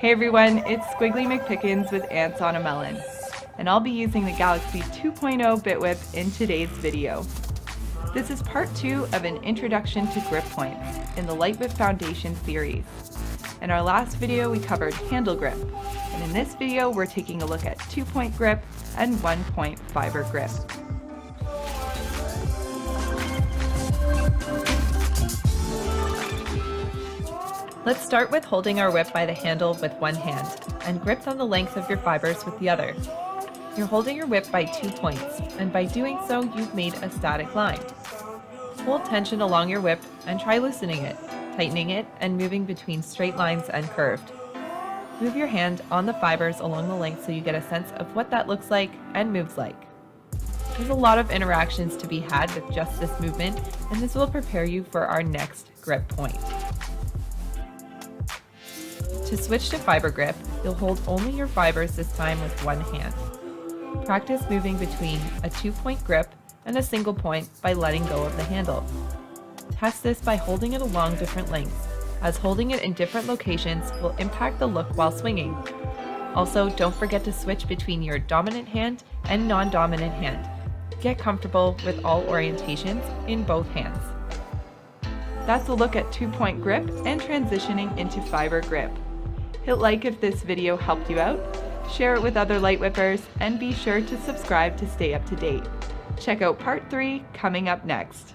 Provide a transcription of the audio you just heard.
Hey everyone, it's Squiggly McPickens with Ants on a Melon, and I'll be using the Galaxy 2.0 BitWhip in today's video. This is part 2 of an introduction to grip points in the LightWhip Foundation series. In our last video we covered handle grip, and in this video we're taking a look at 2-point grip and 1-point fiber grip. Let's start with holding our whip by the handle with one hand and gripped on the length of your fibers with the other. You're holding your whip by 2 points, and by doing so you've made a static line. Hold tension along your whip and try loosening it, tightening it, and moving between straight lines and curved. Move your hand on the fibers along the length so you get a sense of what that looks like and moves like. There's a lot of interactions to be had with just this movement, and this will prepare you for our next grip point. To switch to fiber grip, you'll hold only your fibers this time with one hand. Practice moving between a 2-point grip and a single point by letting go of the handle. Test this by holding it along different lengths, as holding it in different locations will impact the look while swinging. Also, don't forget to switch between your dominant hand and non-dominant hand. Get comfortable with all orientations in both hands. That's a look at 2-point grip and transitioning into fiber grip. Hit like if this video helped you out, share it with other light whippers, and be sure to subscribe to stay up to date. Check out part 3 coming up next.